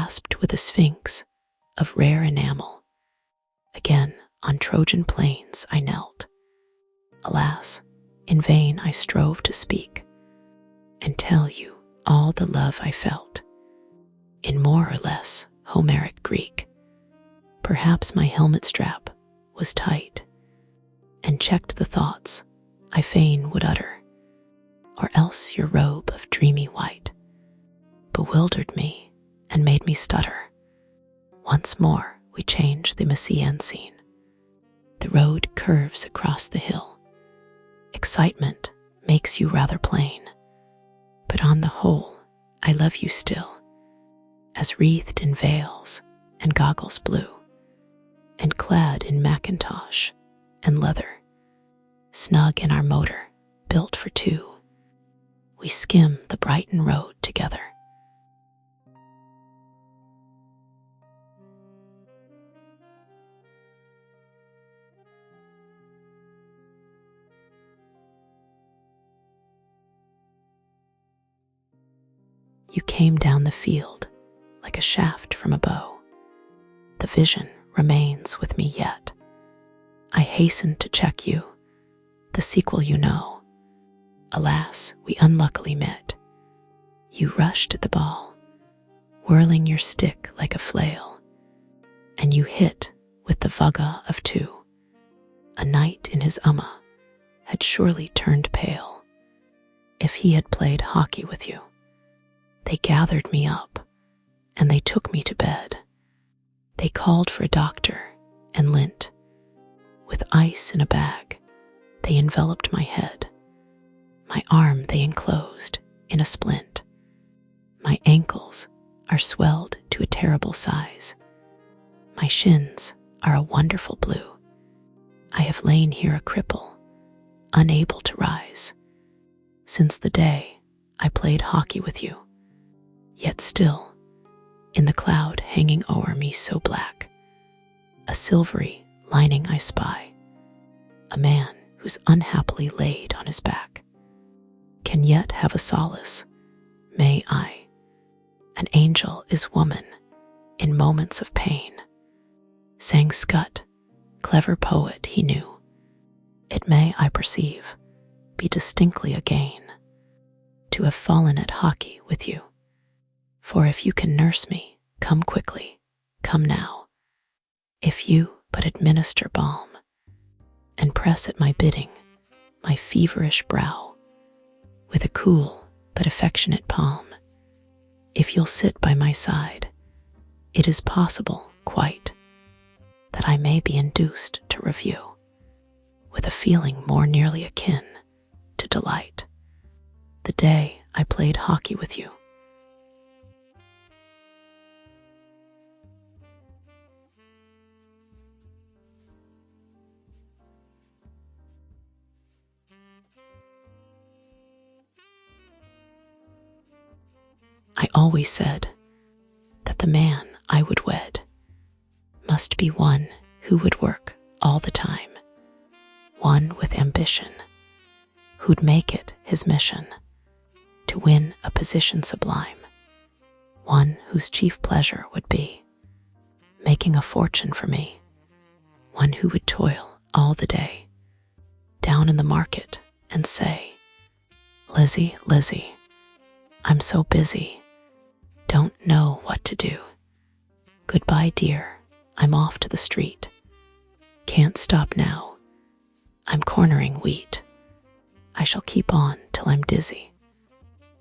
clasped with a sphinx of rare enamel. Again, on Trojan plains I knelt. Alas, in vain I strove to speak and tell you all the love I felt in more or less Homeric Greek. Perhaps my helmet strap was tight and checked the thoughts I fain would utter, or else your robe of dreamy white bewildered me and made me stutter. Once more we change the Messian scene. The road curves across the hill. Excitement makes you rather plain, but on the whole I love you still, as wreathed in veils and goggles blue, and clad in mackintosh and leather, snug in our motor built for two, we skim the Brighton road together. You came down the field like a shaft from a bow. The vision remains with me yet. I hastened to check you, the sequel you know. Alas, we unluckily met. You rushed at the ball, whirling your stick like a flail, and you hit with the vugga of two. A knight in his had surely turned pale if he had played hockey with you. They gathered me up, and they took me to bed. They called for a doctor and lint. With ice in a bag, they enveloped my head. My arm they enclosed in a splint. My ankles are swelled to a terrible size. My shins are a wonderful blue. I have lain here a cripple, unable to rise, since the day I played hockey with you. Yet still, in the cloud hanging o'er me so black, a silvery lining I spy, a man who's unhappily laid on his back, can yet have a solace, may I. An angel is woman in moments of pain, sang Scott, clever poet he knew. It may, I perceive, be distinctly a gain to have fallen at hockey with you. For if you can nurse me, come quickly, come now. If you but administer balm, and press at my bidding my feverish brow with a cool but affectionate palm, if you'll sit by my side, it is possible, quite, that I may be induced to review, with a feeling more nearly akin to delight, the day I played hockey with you. I always said that the man I would wed must be one who would work all the time, one with ambition, who'd make it his mission to win a position sublime, one whose chief pleasure would be making a fortune for me, one who would toil all the day down in the market and say, "Lizzie, Lizzie, I'm so busy, don't know what to do. Goodbye, dear, I'm off to the street. Can't stop now, I'm cornering wheat. I shall keep on till I'm dizzy,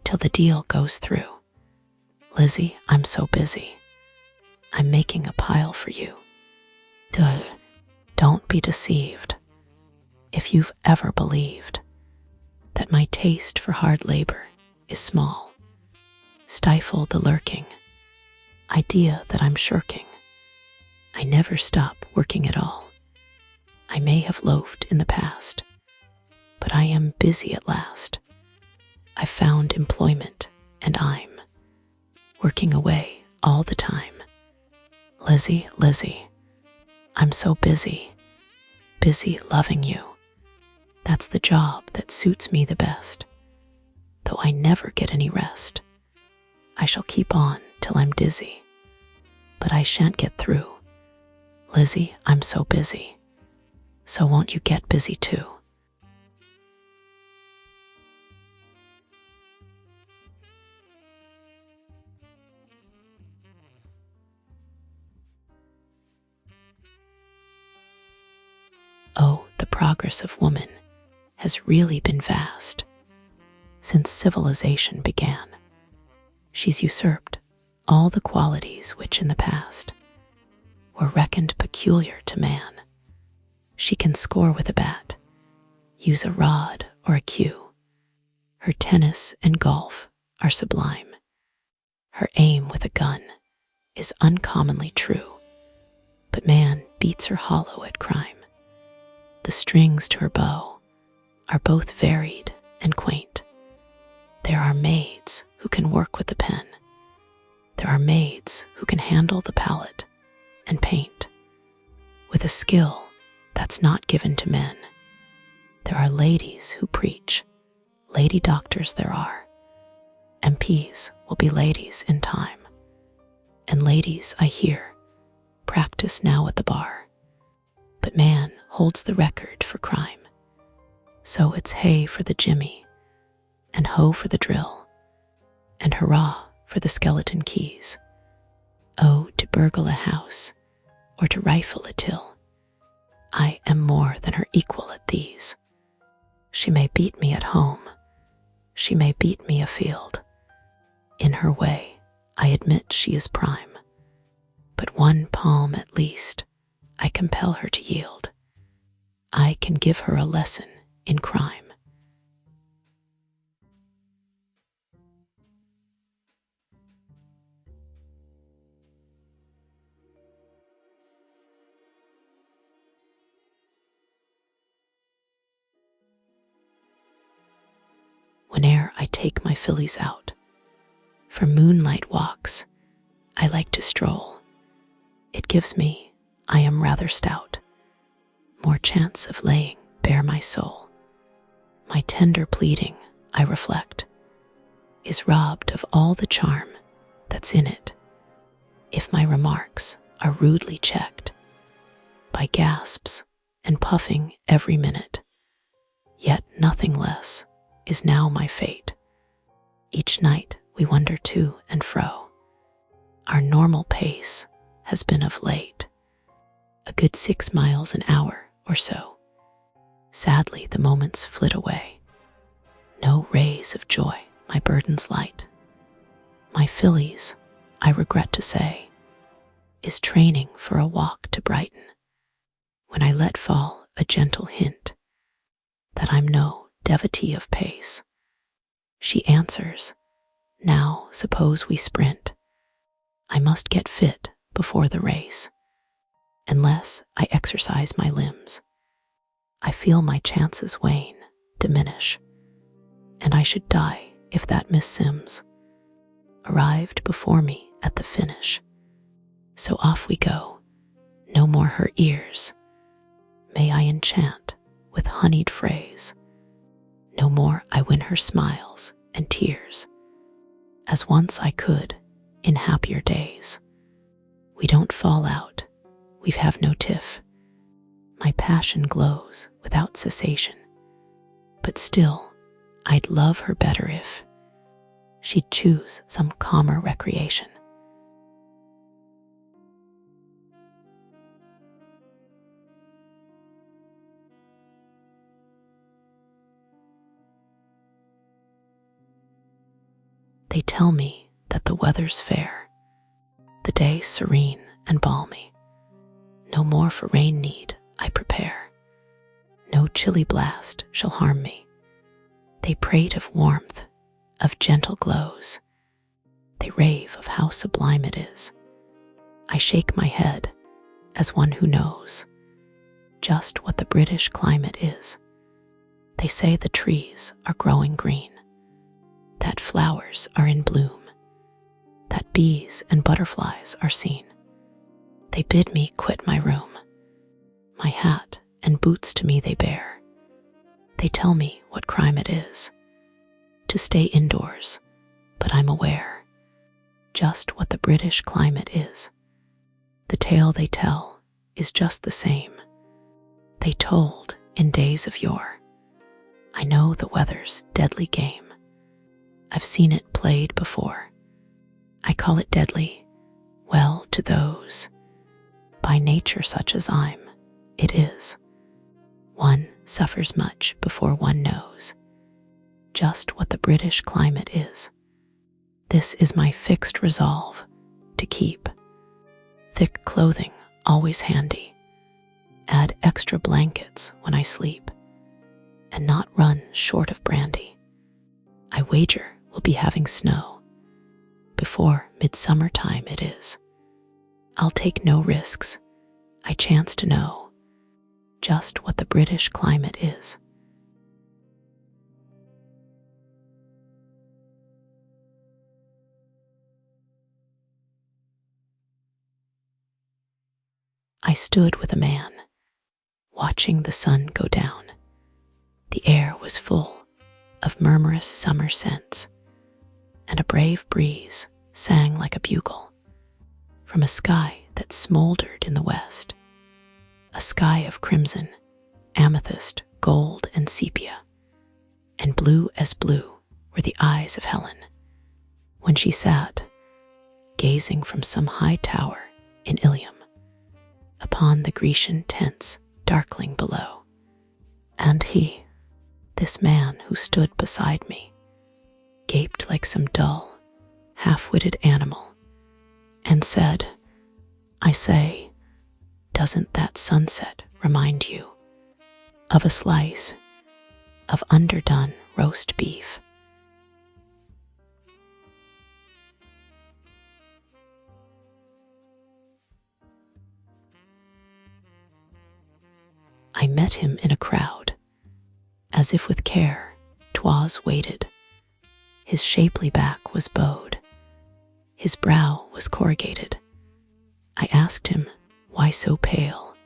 till the deal goes through. Lizzie, I'm so busy, I'm making a pile for you. Duh, don't be deceived. If you've ever believed that my taste for hard labor is small, stifle the lurking idea that I'm shirking. I never stop working at all. I may have loafed in the past, but I am busy at last. I've found employment and I'm working away all the time. Lizzie, Lizzie, I'm so busy, busy loving you. That's the job that suits me the best. Though I never get any rest, I shall keep on till I'm dizzy, but I shan't get through. Lizzie, I'm so busy. So won't you get busy too? Oh, the progress of woman has really been vast. Since civilization began, she's usurped all the qualities which in the past were reckoned peculiar to man. She can score with a bat, use a rod or a cue. Her tennis and golf are sublime. Her aim with a gun is uncommonly true. But man beats her hollow at crime. The strings to her bow are both varied and quaint. There are maids who can work with the pen. There are maids who can handle the palette and paint with a skill that's not given to men. There are ladies who preach. Lady doctors there are. MPs will be ladies in time. And ladies, I hear, practice now at the bar. But man holds the record for crime. So it's hey for the jimmy, and ho for the drill, and hurrah for the skeleton keys. Oh, to burgle a house, or to rifle a till, I am more than her equal at these. She may beat me at home, she may beat me afield. In her way, I admit she is prime, but one palm at least I compel her to yield. I can give her a lesson in crime. Whene'er I take my fillies out for moonlight walks, I like to stroll. It gives me, I am rather stout, more chance of laying bare my soul. My tender pleading, I reflect, is robbed of all the charm that's in it, if my remarks are rudely checked by gasps and puffing every minute. Yet nothing less is now my fate. Each night we wander to and fro. Our normal pace has been of late a good 6 miles an hour or so. Sadly the moments flit away. No rays of joy my burdens light. My fillies, I regret to say, is training for a walk to Brighton, when I let fall a gentle hint that I'm no devotee of pace. She answers, now suppose we sprint. I must get fit before the race. Unless I exercise my limbs, I feel my chances wane, diminish, and I should die if that Miss Sims arrived before me at the finish. So off we go, no more her ears may I enchant with honeyed phrase. No more I win her smiles and tears, as once I could in happier days. We don't fall out, we have no tiff. My passion glows without cessation, but still I'd love her better if she'd choose some calmer recreation. They tell me that the weather's fair, the day serene and balmy. No more for rain need I prepare. No chilly blast shall harm me. They prate of warmth, of gentle glows. They rave of how sublime it is. I shake my head as one who knows just what the British climate is. They say the trees are growing green, that flowers are in bloom, that bees and butterflies are seen. They bid me quit my room. My hat and boots to me they bear. They tell me what crime it is to stay indoors, but I'm aware just what the British climate is. The tale they tell is just the same. They told in days of yore. I know the weather's deadly game. I've seen it played before. I call it deadly, well, to those by nature such as I'm, it is. One suffers much before one knows just what the British climate is. This is my fixed resolve to keep thick clothing always handy, add extra blankets when I sleep, and not run short of brandy. I wager we'll be having snow before midsummer time it is. I'll take no risks. I chance to know just what the British climate is. I stood with a man, watching the sun go down. The air was full of murmurous summer scents, and a brave breeze sang like a bugle from a sky that smoldered in the west, a sky of crimson, amethyst, gold, and sepia, and blue as blue were the eyes of Helen when she sat, gazing from some high tower in Ilium, upon the Grecian tents darkling below. And he, this man who stood beside me, gaped like some dull, half-witted animal, and said, I say, doesn't that sunset remind you of a slice of underdone roast beef? I met him in a crowd, as if with care 'twas weighted. His shapely back was bowed, his brow was corrugated. I asked him, why so pale?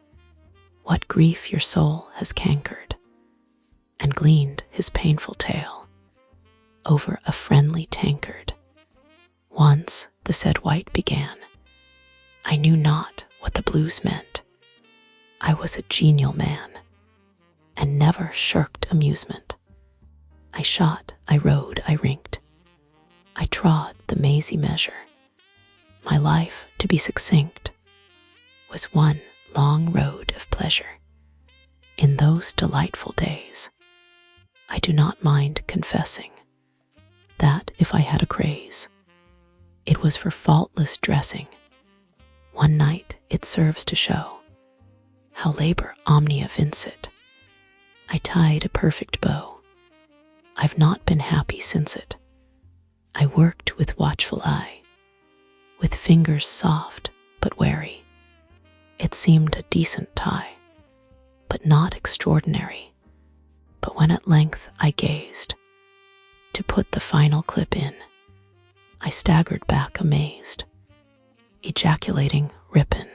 What grief your soul has cankered? And gleaned his painful tale over a friendly tankard. Once, the said wight began, I knew not what the blues meant. I was a genial man, and never shirked amusement. I shot, I rode, I rinked, I trod the mazy measure. My life, to be succinct, was one long road of pleasure. In those delightful days, I do not mind confessing that if I had a craze, it was for faultless dressing. One night it serves to show how labor omnia vincit. I tied a perfect bow. I've not been happy since it. I worked with watchful eye, with fingers soft but wary. It seemed a decent tie, but not extraordinary. But when at length I gazed to put the final clip in, I staggered back amazed, ejaculating, rippin'.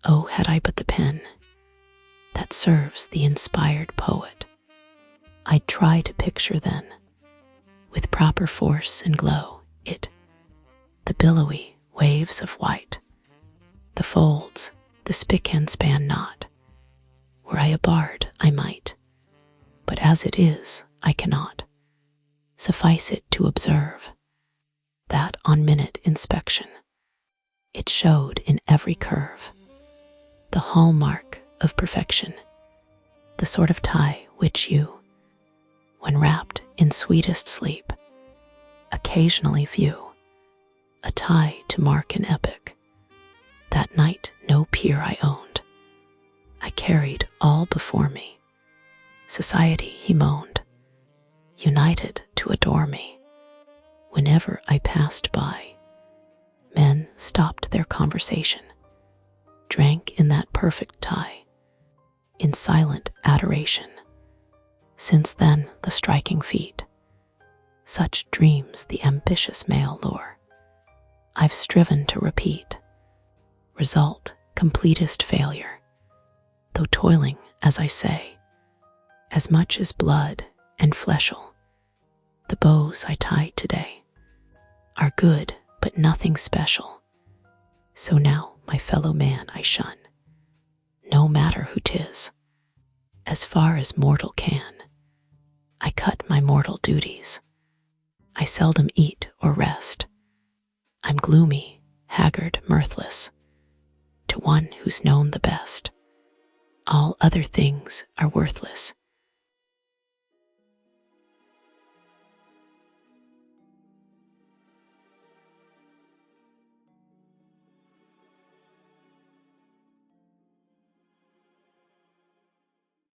Oh, had I but the pen that serves the inspired poet, I'd try to picture then, with proper force and glow, the billowy waves of white, the folds, the spick and span knot. Were I a bard, I might, but as it is, I cannot. Suffice it to observe that on minute inspection, it showed in every curve the hallmark of perfection, the sort of tie which you, when wrapped in sweetest sleep, occasionally view, a tie to mark an epoch. That night no peer I owned, I carried all before me. Society, he moaned, united to adore me. Whenever I passed by, men stopped their conversation, drank in that perfect tie, in silent adoration. Since then, the striking feat, such dreams the ambitious male lure, I've striven to repeat. Result, completest failure, though toiling, as I say, as much as blood and fleshel. The bows I tied today are good, but nothing special. So now my fellow man I shun, no matter who 'tis. As far as mortal can, I cut my mortal duties. I seldom eat or rest. I'm gloomy, haggard, mirthless, to one who's known the best. All other things are worthless.